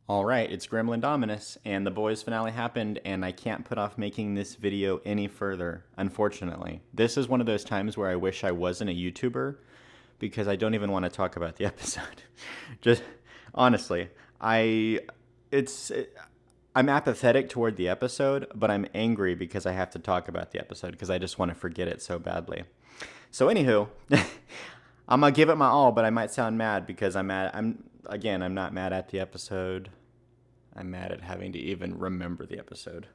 Alright, it's Gremlin Dominus, and the boys finale happened, and I can't put off making this video any further, unfortunately. This is one of those times where I wish I wasn't a YouTuber, because I don't even want to talk about the episode. Just, honestly, I'm apathetic toward the episode, but I'm angry because I have to talk about the episode, because I just want to forget it so badly. So anywho, I'm gonna give it my all, but I might sound mad because I'm not mad at the episode. I'm mad at having to even remember the episode.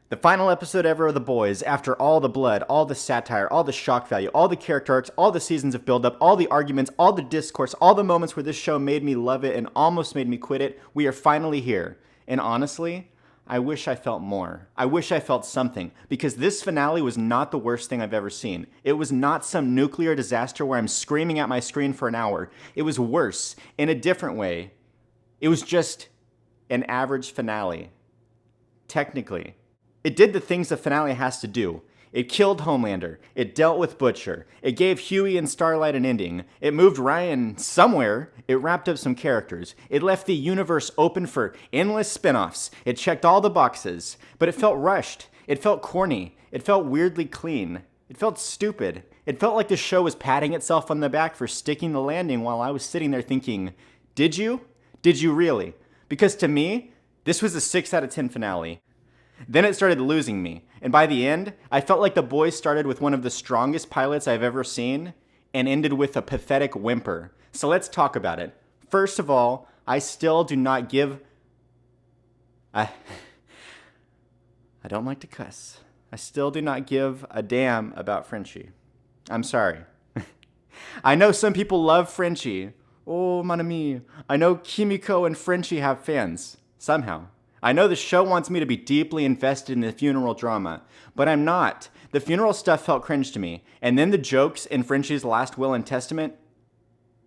The final episode ever of The Boys, after all the blood, all the satire, all the shock value, all the character arcs, all the seasons of build-up, all the arguments, all the discourse, all the moments where this show made me love it and almost made me quit it, we are finally here. And honestly, I wish I felt more. I wish I felt something, because this finale was not the worst thing I've ever seen. It was not some nuclear disaster where I'm screaming at my screen for an hour. It was worse, in a different way. It was just an average finale. Technically. It did the things a finale has to do. It killed Homelander. It dealt with Butcher. It gave Hughie and Starlight an ending. It moved Ryan somewhere. It wrapped up some characters. It left the universe open for endless spin-offs. It checked all the boxes. But it felt rushed. It felt corny. It felt weirdly clean. It felt stupid. It felt like the show was patting itself on the back for sticking the landing while I was sitting there thinking, did you? Did you really? Because to me, this was a 6 out of 10 finale. Then it started losing me, and by the end, I felt like The Boys started with one of the strongest pilots I've ever seen, and ended with a pathetic whimper. So let's talk about it. First of all, I still do not give... I don't like to cuss. I still do not give a damn about Frenchie. I'm sorry. I know some people love Frenchie. Oh, mon ami. I know Kimiko and Frenchie have fans. Somehow. I know the show wants me to be deeply invested in the funeral drama, but I'm not. The funeral stuff felt cringe to me. And then the jokes in Frenchie's last will and testament,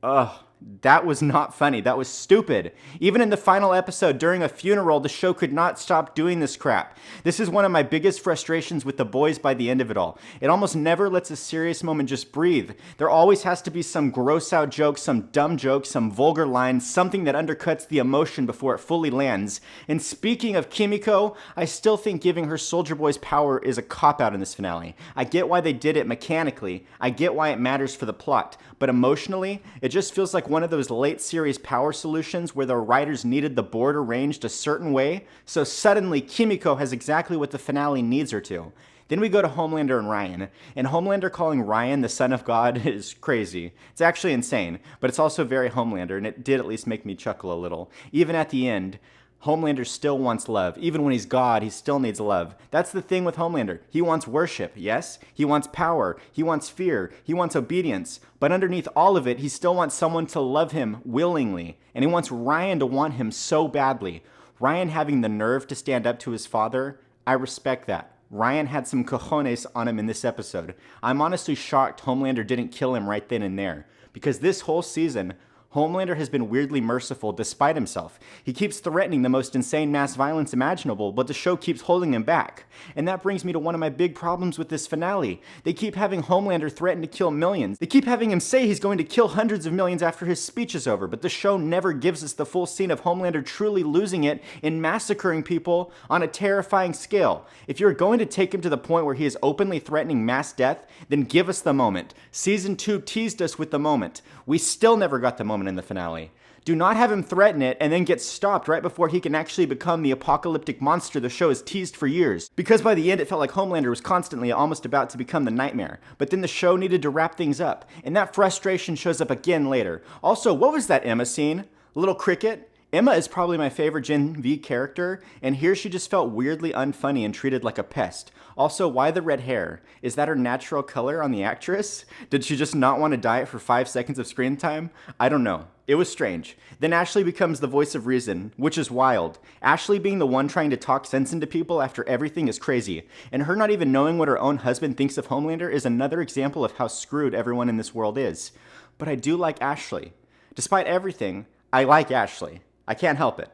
ugh, that was not funny. That was stupid. Even in the final episode during a funeral, the show could not stop doing this crap. This is one of my biggest frustrations with The Boys by the end of it all. It almost never lets a serious moment just breathe. There always has to be some gross out joke, some dumb joke, some vulgar line, something that undercuts the emotion before it fully lands. And speaking of Kimiko, I still think giving her Soldier Boy's power is a cop-out in this finale. I get why they did it mechanically. I get why it matters for the plot. But emotionally, it just feels like one of those late series power solutions where the writers needed the board arranged a certain way, so suddenly Kimiko has exactly what the finale needs her to. Then we go to Homelander and Ryan, and Homelander calling Ryan the son of God is crazy. It's actually insane, but it's also very Homelander, and it did at least make me chuckle a little. Even at the end, Homelander still wants love. Even when he's God, he still needs love. That's the thing with Homelander. He wants worship, yes? He wants power. He wants fear. He wants obedience. But underneath all of it, he still wants someone to love him willingly. And he wants Ryan to want him so badly. Ryan having the nerve to stand up to his father, I respect that. Ryan had some cojones on him in this episode. I'm honestly shocked Homelander didn't kill him right then and there. Because this whole season, Homelander has been weirdly merciful despite himself. He keeps threatening the most insane mass violence imaginable, but the show keeps holding him back. And that brings me to one of my big problems with this finale. They keep having Homelander threaten to kill millions. They keep having him say he's going to kill hundreds of millions after his speech is over, but the show never gives us the full scene of Homelander truly losing it and massacring people on a terrifying scale. If you're going to take him to the point where he is openly threatening mass death, then give us the moment. Season 2 teased us with the moment. We still never got the moment in the finale. Do not have him threaten it and then get stopped right before he can actually become the apocalyptic monster the show has teased for years. Because by the end it felt like Homelander was constantly almost about to become the nightmare. But then the show needed to wrap things up, and that frustration shows up again later. Also, what was that Emma scene? Little cricket? Emma is probably my favorite Gen V character, and here she just felt weirdly unfunny and treated like a pest. Also, why the red hair? Is that her natural color on the actress? Did she just not want to dye it for 5 seconds of screen time? I don't know. It was strange. Then Ashley becomes the voice of reason, which is wild. Ashley being the one trying to talk sense into people after everything is crazy. And her not even knowing what her own husband thinks of Homelander is another example of how screwed everyone in this world is. But I do like Ashley. Despite everything, I like Ashley. I can't help it.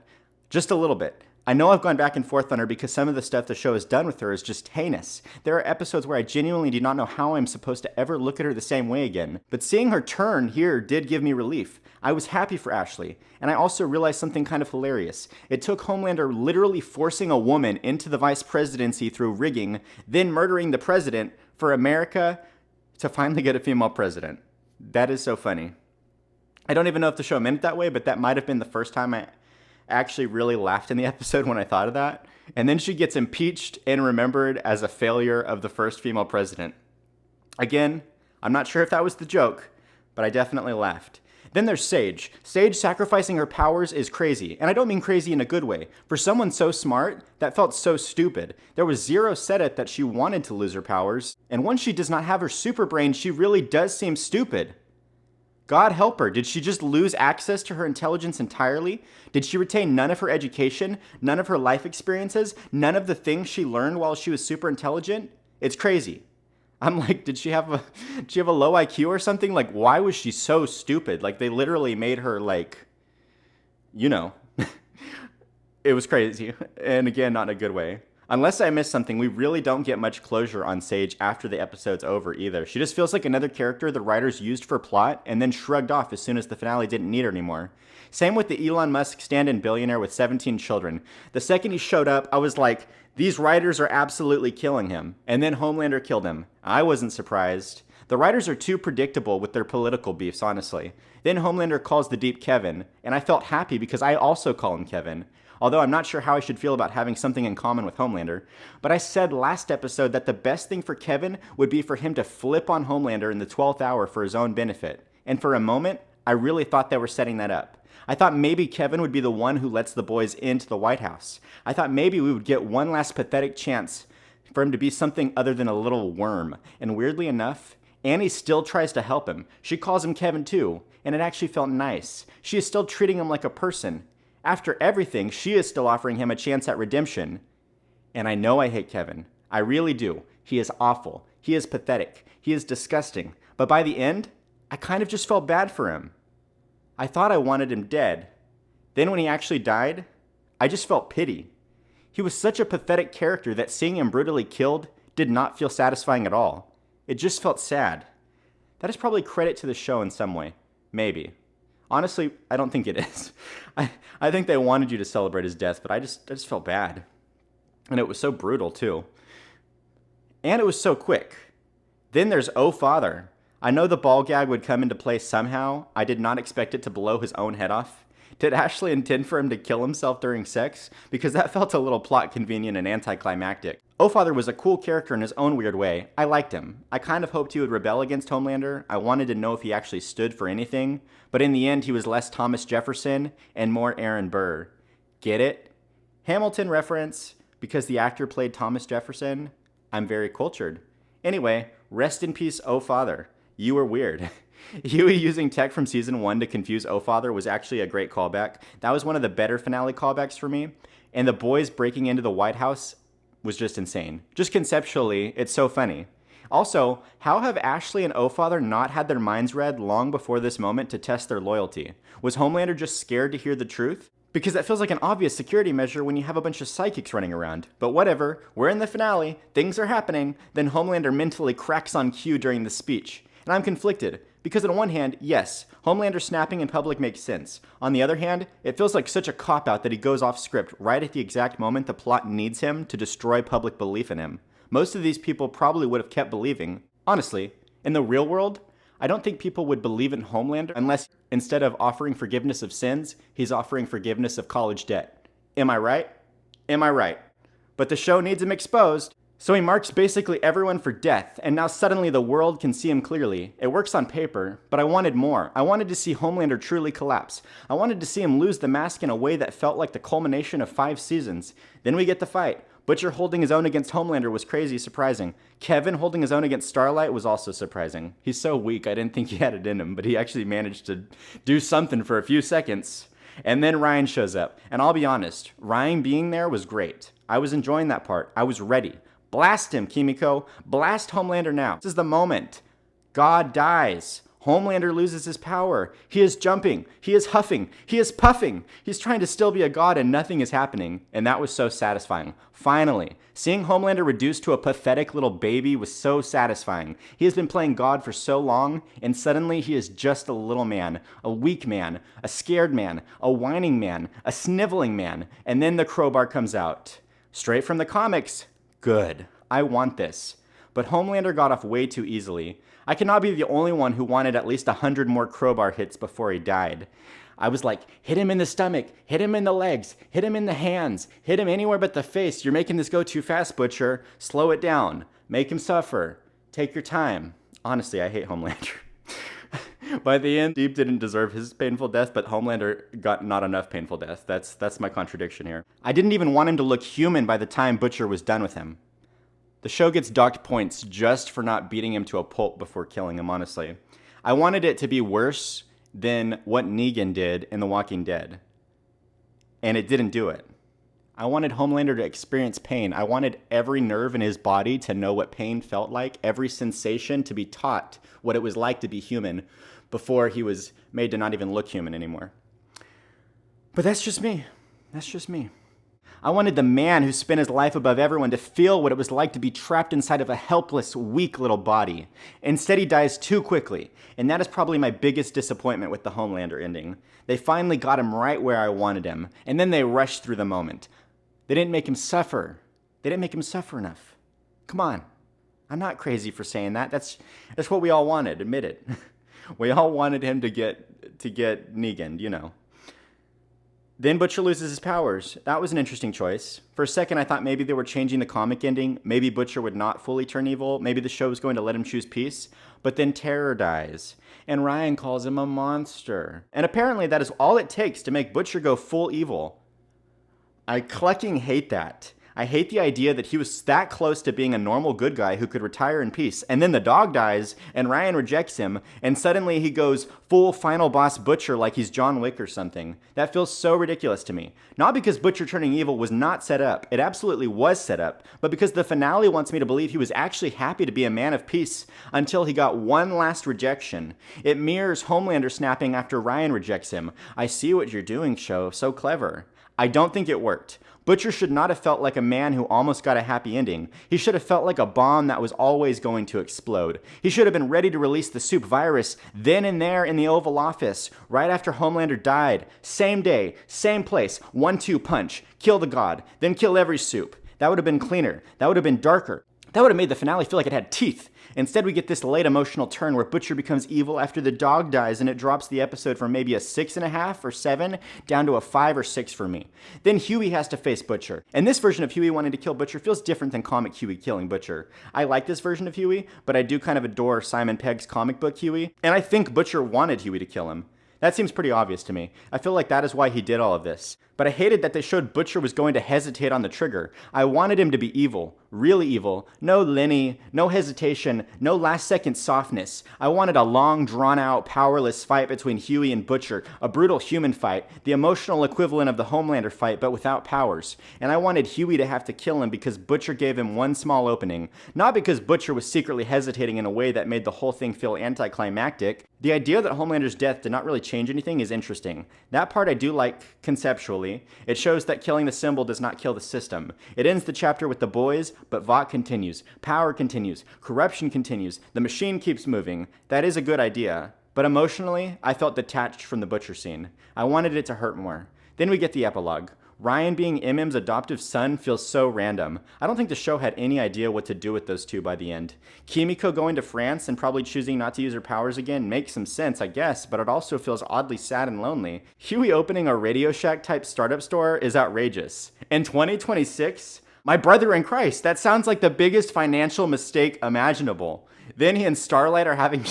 Just a little bit. I know I've gone back and forth on her because some of the stuff the show has done with her is just heinous. There are episodes where I genuinely do not know how I'm supposed to ever look at her the same way again. But seeing her turn here did give me relief. I was happy for Ashley, and I also realized something kind of hilarious. It took Homelander literally forcing a woman into the vice presidency through rigging, then murdering the president for America to finally get a female president. That is so funny. I don't even know if the show meant it that way, but that might have been the first time I actually really laughed in the episode when I thought of that. And then she gets impeached and remembered as a failure of the first female president. Again, I'm not sure if that was the joke, but I definitely laughed. Then there's Sage. Sage sacrificing her powers is crazy, and I don't mean crazy in a good way. For someone so smart, that felt so stupid. There was zero set it that she wanted to lose her powers, and once she does not have her super brain, she really does seem stupid. God help her. Did she just lose access to her intelligence entirely? Did she retain none of her education, none of her life experiences, none of the things she learned while she was super intelligent? It's crazy. I'm like, did she have a low IQ or something? Like, why was she so stupid? Like, they literally made her like, it was crazy. And again, not in a good way. Unless I missed something, we really don't get much closure on Sage after the episode's over either. She just feels like another character the writers used for plot and then shrugged off as soon as the finale didn't need her anymore. Same with the Elon Musk stand-in billionaire with 17 children. The second he showed up, I was like, these writers are absolutely killing him. And then Homelander killed him. I wasn't surprised. The writers are too predictable with their political beefs, honestly. Then Homelander calls the Deep Kevin, and I felt happy because I also call him Kevin. Although I'm not sure how I should feel about having something in common with Homelander. But I said last episode that the best thing for Kevin would be for him to flip on Homelander in the 12th hour for his own benefit. And for a moment, I really thought they were setting that up. I thought maybe Kevin would be the one who lets the boys into the White House. I thought maybe we would get one last pathetic chance for him to be something other than a little worm. And weirdly enough, Annie still tries to help him. She calls him Kevin too, and it actually felt nice. She is still treating him like a person. After everything, she is still offering him a chance at redemption. And I know I hate Kevin. I really do. He is awful. He is pathetic. He is disgusting. But by the end, I kind of just felt bad for him. I thought I wanted him dead. Then when he actually died, I just felt pity. He was such a pathetic character that seeing him brutally killed did not feel satisfying at all. It just felt sad. That is probably credit to the show in some way. Maybe. Honestly, I don't think it is. I think they wanted you to celebrate his death, but I just felt bad. And it was so brutal, too. And it was so quick. Then there's Oh Father. I know the ball gag would come into play somehow. I did not expect it to blow his own head off. Did Ashley intend for him to kill himself during sex? Because that felt a little plot convenient and anticlimactic. Oh Father was a cool character in his own weird way. I liked him. I kind of hoped he would rebel against Homelander. I wanted to know if he actually stood for anything. But in the end, he was less Thomas Jefferson and more Aaron Burr. Get it? Hamilton reference, because the actor played Thomas Jefferson. I'm very cultured. Anyway, rest in peace, Oh Father. You were weird. Hughie using tech from season 1 to confuse Oh Father was actually a great callback. That was one of the better finale callbacks for me. And the boys breaking into the White House was just insane. Just conceptually, it's so funny. Also, how have Ashley and Oh Father not had their minds read long before this moment to test their loyalty? Was Homelander just scared to hear the truth? Because that feels like an obvious security measure when you have a bunch of psychics running around. But whatever, we're in the finale, things are happening, then Homelander mentally cracks on cue during the speech. And I'm conflicted, because on one hand, yes, Homelander snapping in public makes sense. On the other hand, it feels like such a cop-out that he goes off script right at the exact moment the plot needs him to destroy public belief in him. Most of these people probably would have kept believing. Honestly, in the real world, I don't think people would believe in Homelander unless instead of offering forgiveness of sins, he's offering forgiveness of college debt. Am I right? Am I right? But the show needs him exposed. So he marks basically everyone for death, and now suddenly the world can see him clearly. It works on paper, but I wanted more. I wanted to see Homelander truly collapse. I wanted to see him lose the mask in a way that felt like the culmination of 5 seasons. Then we get the fight. Butcher holding his own against Homelander was crazy surprising. Kevin holding his own against Starlight was also surprising. He's so weak, I didn't think he had it in him, but he actually managed to do something for a few seconds. And then Ryan shows up, and I'll be honest, Ryan being there was great. I was enjoying that part. I was ready. Blast him, Kimiko. Blast Homelander now. This is the moment. God dies. Homelander loses his power. He is jumping. He is huffing. He is puffing. He's trying to still be a god and nothing is happening. And that was so satisfying. Finally, seeing Homelander reduced to a pathetic little baby was so satisfying. He has been playing God for so long, and suddenly he is just a little man, a weak man, a scared man, a whining man, a sniveling man. And then the crowbar comes out. Straight from the comics. Good. I want this. But Homelander got off way too easily. I cannot be the only one who wanted at least 100 more crowbar hits before he died. I was like, hit him in the stomach, hit him in the legs, hit him in the hands, hit him anywhere but the face. You're making this go too fast, Butcher. Slow it down. Make him suffer. Take your time. Honestly, I hate Homelander. By the end, Deep didn't deserve his painful death, but Homelander got not enough painful death. That's my contradiction here. I didn't even want him to look human by the time Butcher was done with him. The show gets docked points just for not beating him to a pulp before killing him, honestly. I wanted it to be worse than what Negan did in The Walking Dead. And it didn't do it. I wanted Homelander to experience pain. I wanted every nerve in his body to know what pain felt like, every sensation to be taught what it was like to be human before he was made to not even look human anymore. But that's just me. That's just me. I wanted the man who spent his life above everyone to feel what it was like to be trapped inside of a helpless, weak little body. Instead, he dies too quickly, and that is probably my biggest disappointment with the Homelander ending. They finally got him right where I wanted him, and then they rushed through the moment. They didn't make him suffer. They didn't make him suffer enough. Come on. I'm not crazy for saying that. That's what we all wanted, admit it. We all wanted him to get Negan, you know. Then Butcher loses his powers. That was an interesting choice. For a second, I thought maybe they were changing the comic ending. Maybe Butcher would not fully turn evil. Maybe the show was going to let him choose peace. But then Terror dies, and Ryan calls him a monster. And apparently that is all it takes to make Butcher go full evil. I clucking hate that. I hate the idea that he was that close to being a normal good guy who could retire in peace, and then the dog dies, and Ryan rejects him, and suddenly he goes full final boss Butcher like he's John Wick or something. That feels so ridiculous to me. Not because Butcher turning evil was not set up, it absolutely was set up, but because the finale wants me to believe he was actually happy to be a man of peace until he got one last rejection. It mirrors Homelander snapping after Ryan rejects him. I see what you're doing, show. So clever. I don't think it worked. Butcher should not have felt like a man who almost got a happy ending. He should have felt like a bomb that was always going to explode. He should have been ready to release the soup virus then and there in the Oval Office, right after Homelander died. Same day, same place, 1-2 punch, kill the god, then kill every soup. That would have been cleaner. That would have been darker. That would have made the finale feel like it had teeth. Instead, we get this late emotional turn where Butcher becomes evil after the dog dies, and it drops the episode from maybe a 6.5 or 7 down to a 5 or 6 for me. Then Hughie has to face Butcher. And this version of Hughie wanting to kill Butcher feels different than comic Hughie killing Butcher. I like this version of Hughie, but I do kind of adore Simon Pegg's comic book Hughie, and I think Butcher wanted Hughie to kill him. That seems pretty obvious to me. I feel like that is why he did all of this. But I hated that they showed Butcher was going to hesitate on the trigger. I wanted him to be evil. Really evil. No Lenny, no hesitation, no last-second softness. I wanted a long, drawn-out, powerless fight between Hughie and Butcher. A brutal human fight. The emotional equivalent of the Homelander fight, but without powers. And I wanted Hughie to have to kill him because Butcher gave him one small opening. Not because Butcher was secretly hesitating in a way that made the whole thing feel anticlimactic. The idea that Homelander's death did not really change anything is interesting. That part I do like conceptually. It shows that killing the symbol does not kill the system. It ends the chapter with the boys, but Vought continues. Power continues. Corruption continues. The machine keeps moving. That is a good idea. But emotionally, I felt detached from the Butcher scene. I wanted it to hurt more. Then we get the epilogue. Ryan being MM's adoptive son feels so random. I don't think the show had any idea what to do with those two by the end. Kimiko going to France and probably choosing not to use her powers again makes some sense, I guess, but it also feels oddly sad and lonely. Hughie opening a Radio Shack type startup store is outrageous. In 2026, my brother in Christ, that sounds like the biggest financial mistake imaginable. Then he and Starlight are having...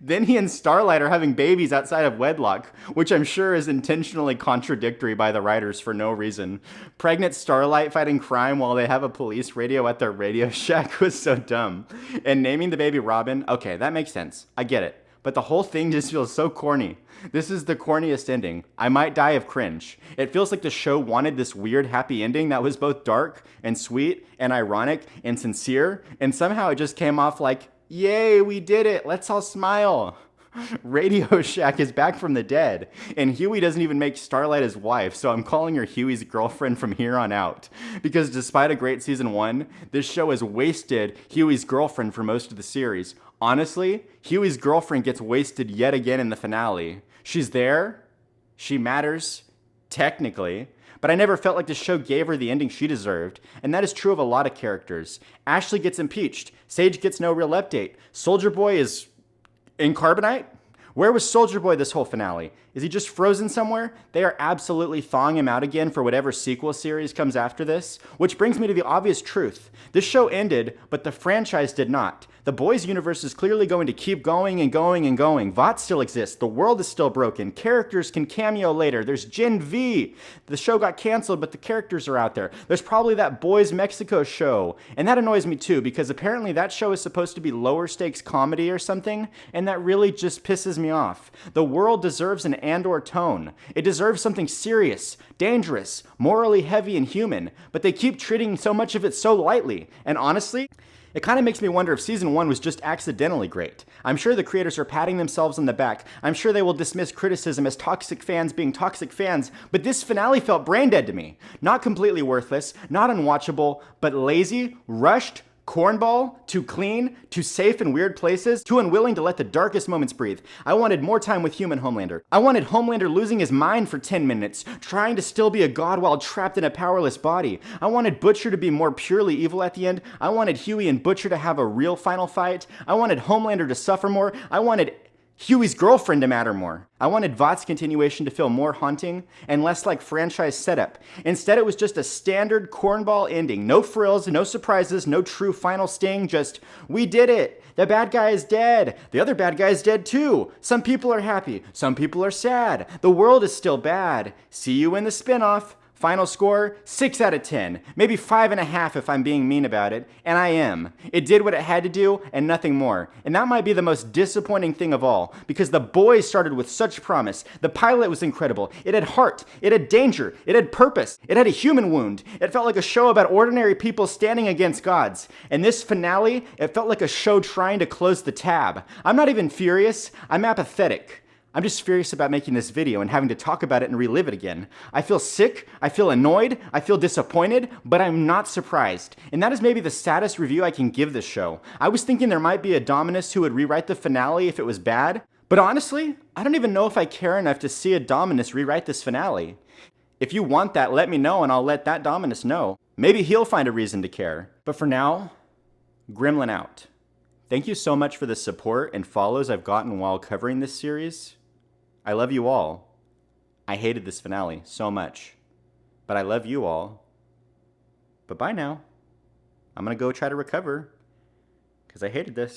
Then he and Starlight are having babies outside of wedlock, which I'm sure is intentionally contradictory by the writers for no reason. Pregnant Starlight fighting crime while they have a police radio at their Radio Shack was so dumb. And naming the baby Robin, okay, that makes sense. I get it. But the whole thing just feels so corny. This is the corniest ending. I might die of cringe. It feels like the show wanted this weird happy ending that was both dark and sweet and ironic and sincere, and somehow it just came off like Yay, we did it. Let's all smile. Radio Shack is back from the dead, and Hughie doesn't even make Starlight his wife, so I'm calling her Hughie's girlfriend from here on out. Because despite a great season 1, this show has wasted Hughie's girlfriend for most of the series. Honestly, Hughie's girlfriend gets wasted yet again in the finale. She's there, she matters, technically, but I never felt like the show gave her the ending she deserved, and that is true of a lot of characters. Ashley gets impeached, Sage gets no real update, Soldier Boy is in carbonite? Where was Soldier Boy this whole finale? Is he just frozen somewhere? They are absolutely thawing him out again for whatever sequel series comes after this. Which brings me to the obvious truth. This show ended, but the franchise did not. The Boys universe is clearly going to keep going and going and going. VOT still exists. The world is still broken. Characters can cameo later. There's Gen V. The show got canceled, but the characters are out there. There's probably that Boys Mexico show. And that annoys me too, because apparently that show is supposed to be lower stakes comedy or something, and that really just pisses me off. The world deserves an and/or tone. It deserves something serious, dangerous, morally heavy and human, but they keep treating so much of it so lightly. And honestly, it kind of makes me wonder if season 1 was just accidentally great. I'm sure the creators are patting themselves on the back. I'm sure they will dismiss criticism as toxic fans being toxic fans, but this finale felt brain dead to me. Not completely worthless, not unwatchable, but lazy, rushed, cornball, too clean, too safe in weird places, too unwilling to let the darkest moments breathe. I wanted more time with human Homelander. I wanted Homelander losing his mind for 10 minutes, trying to still be a god while trapped in a powerless body. I wanted Butcher to be more purely evil at the end. I wanted Hughie and Butcher to have a real final fight. I wanted Homelander to suffer more. I wanted Hughie's girlfriend to matter more. I wanted VOT's continuation to feel more haunting and less like franchise setup. Instead, it was just a standard cornball ending. No frills, no surprises, no true final sting, just, we did it. The bad guy is dead. The other bad guy is dead too. Some people are happy. Some people are sad. The world is still bad. See you in the spinoff. Final score, 6 out of 10. Maybe 5.5 if I'm being mean about it, and I am. It did what it had to do and nothing more. And that might be the most disappointing thing of all, because The Boys started with such promise. The pilot was incredible. It had heart. It had danger. It had purpose. It had a human wound. It felt like a show about ordinary people standing against gods. And this finale, it felt like a show trying to close the tab. I'm not even furious. I'm apathetic. I'm just furious about making this video and having to talk about it and relive it again. I feel sick, I feel annoyed, I feel disappointed, but I'm not surprised. And that is maybe the saddest review I can give this show. I was thinking there might be a Dominus who would rewrite the finale if it was bad, but honestly, I don't even know if I care enough to see a Dominus rewrite this finale. If you want that, let me know and I'll let that Dominus know. Maybe he'll find a reason to care. But for now, Gremlin out. Thank you so much for the support and follows I've gotten while covering this series. I love you all. I hated this finale so much, but I love you all. But bye now. I'm gonna go try to recover, because I hated this.